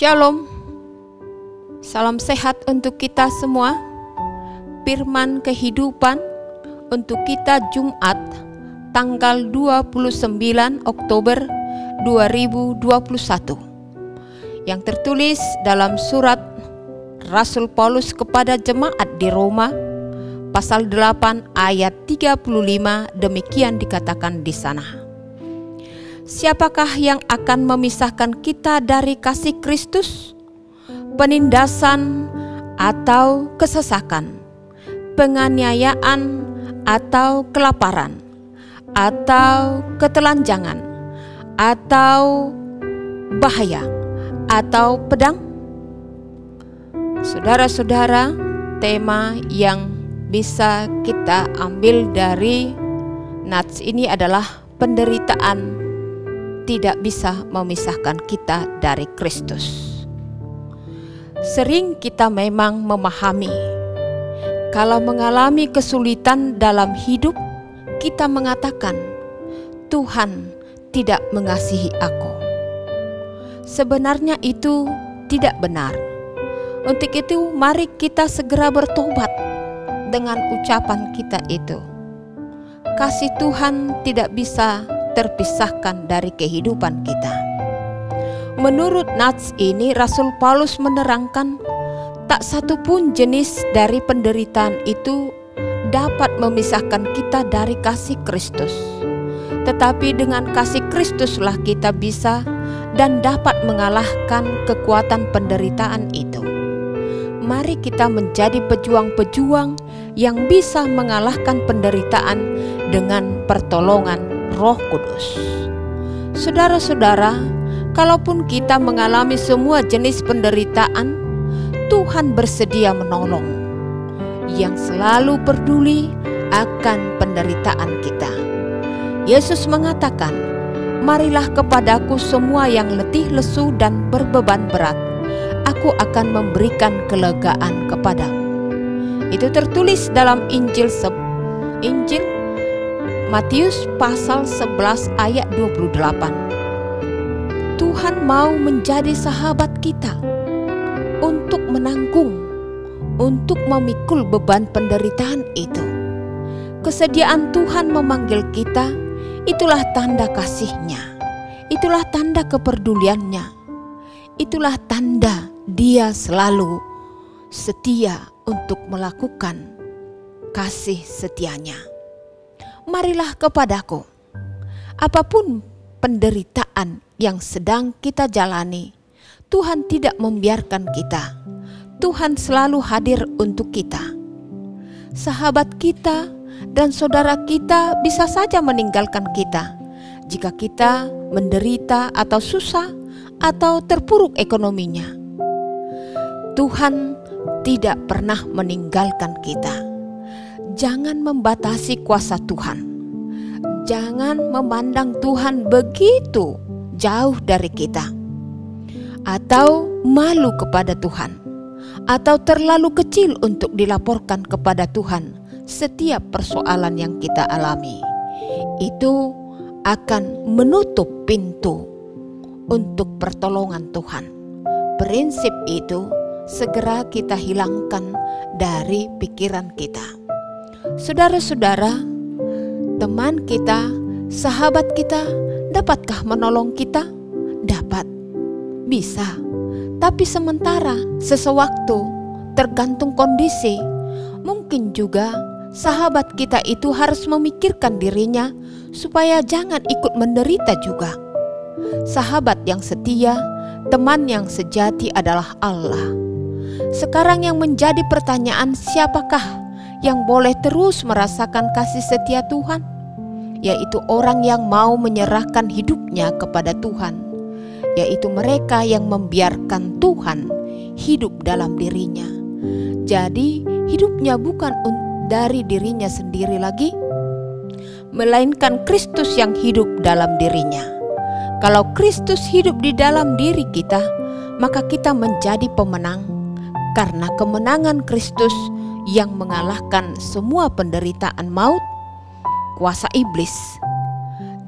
Shalom, salam sehat untuk kita semua. Firman kehidupan untuk kita Jumat tanggal 29 Oktober 2021 yang tertulis dalam surat Rasul Paulus kepada jemaat di Roma pasal 8 ayat 35. Demikian dikatakan di sana. Siapakah yang akan memisahkan kita dari kasih Kristus? Penindasan atau kesesakan, penganiayaan atau kelaparan, atau ketelanjangan, atau bahaya, atau pedang? Saudara-saudara, tema yang bisa kita ambil dari nats ini adalah penderitaan tidak bisa memisahkan kita dari Kristus. Sering kita memang memahami, kalau mengalami kesulitan dalam hidup, kita mengatakan, Tuhan tidak mengasihi aku. Sebenarnya itu tidak benar. Untuk itu, mari kita segera bertobat dengan ucapan kita itu. Kasih Tuhan tidak bisa terpisahkan dari kehidupan kita. Menurut nats ini, Rasul Paulus menerangkan tak satu pun jenis dari penderitaan itu dapat memisahkan kita dari kasih Kristus. Tetapi dengan kasih Kristuslah kita bisa dan dapat mengalahkan kekuatan penderitaan itu. Mari kita menjadi pejuang-pejuang yang bisa mengalahkan penderitaan dengan pertolongan Roh Kudus. Saudara-saudara, kalaupun kita mengalami semua jenis penderitaan, Tuhan bersedia menolong, yang selalu peduli akan penderitaan kita. Yesus mengatakan, "Marilah kepadaku semua yang letih lesu dan berbeban berat, aku akan memberikan kelegaan kepadamu." Itu tertulis dalam Injil Matius pasal 11 ayat 28. Tuhan mau menjadi sahabat kita untuk menanggung, untuk memikul beban penderitaan itu. Kesediaan Tuhan memanggil kita, itulah tanda kasih-Nya, itulah tanda kepeduliannya, itulah tanda Dia selalu setia untuk melakukan kasih setianya. Marilah kepadaku. Apapun penderitaan yang sedang kita jalani, Tuhan tidak membiarkan kita. Tuhan selalu hadir untuk kita. Sahabat kita dan saudara kita bisa saja meninggalkan kita jika kita menderita atau susah atau terpuruk ekonominya. Tuhan tidak pernah meninggalkan kita. Jangan membatasi kuasa Tuhan. Jangan memandang Tuhan begitu jauh dari kita, atau malu kepada Tuhan, atau terlalu kecil untuk dilaporkan kepada Tuhan setiap persoalan yang kita alami. Itu akan menutup pintu untuk pertolongan Tuhan. Prinsip itu segera kita hilangkan dari pikiran kita. Saudara-saudara, teman kita, sahabat kita, dapatkah menolong kita? Dapat, bisa. Tapi sementara, sesewaktu, tergantung kondisi. Mungkin juga sahabat kita itu harus memikirkan dirinya supaya jangan ikut menderita juga. Sahabat yang setia, teman yang sejati adalah Allah. Sekarang yang menjadi pertanyaan, siapakah yang boleh terus merasakan kasih setia Tuhan? Yaitu orang yang mau menyerahkan hidupnya kepada Tuhan, yaitu mereka yang membiarkan Tuhan hidup dalam dirinya. Jadi hidupnya bukan dari dirinya sendiri lagi, melainkan Kristus yang hidup dalam dirinya. Kalau Kristus hidup di dalam diri kita, maka kita menjadi pemenang, karena kemenangan Kristus yang mengalahkan semua penderitaan maut, kuasa iblis.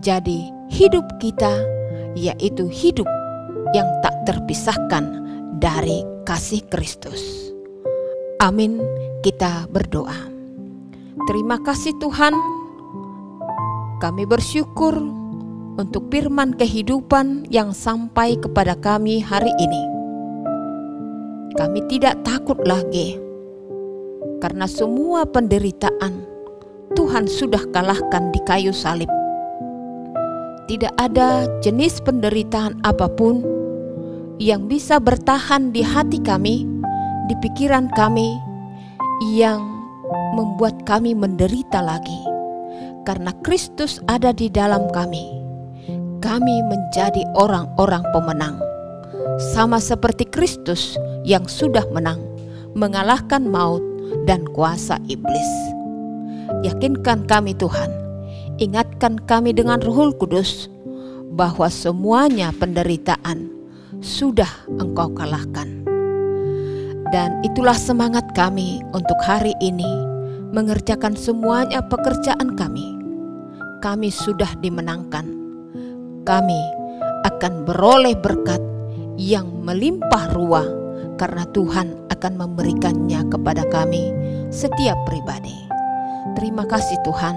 Jadi hidup kita yaitu hidup yang tak terpisahkan dari kasih Kristus. Amin. Kita berdoa. Terima kasih Tuhan, kami bersyukur untuk firman kehidupan yang sampai kepada kami hari ini. Kami tidak takut lagi, karena semua penderitaan Tuhan sudah kalahkan di kayu salib. Tidak ada jenis penderitaan apapun yang bisa bertahan di hati kami, di pikiran kami, yang membuat kami menderita lagi. Karena Kristus ada di dalam kami, kami menjadi orang-orang pemenang. Sama seperti Kristus yang sudah menang, mengalahkan maut dan kuasa iblis. Yakinkan kami Tuhan, ingatkan kami dengan Roh Kudus, bahwa semuanya penderitaan sudah Engkau kalahkan. Dan itulah semangat kami untuk hari ini, mengerjakan semuanya pekerjaan kami. Kami sudah dimenangkan. Kami akan beroleh berkat yang melimpah ruah, karena Tuhan akan memberikannya kepada kami setiap pribadi. Terima kasih Tuhan.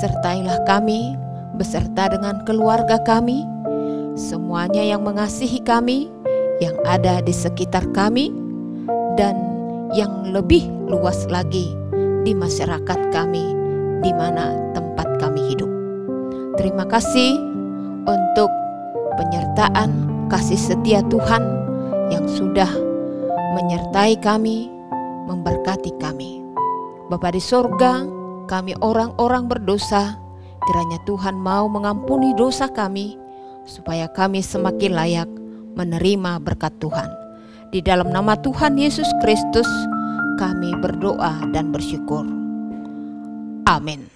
Sertailah kami beserta dengan keluarga kami, semuanya yang mengasihi kami, yang ada di sekitar kami, dan yang lebih luas lagi di masyarakat kami, di mana tempat kami hidup. Terima kasih untuk penyertaan kasih setia Tuhan yang sudah menyertai kami, memberkati kami. Bapa di sorga, kami orang-orang berdosa, kiranya Tuhan mau mengampuni dosa kami, supaya kami semakin layak menerima berkat Tuhan. Di dalam nama Tuhan Yesus Kristus kami berdoa dan bersyukur. Amin.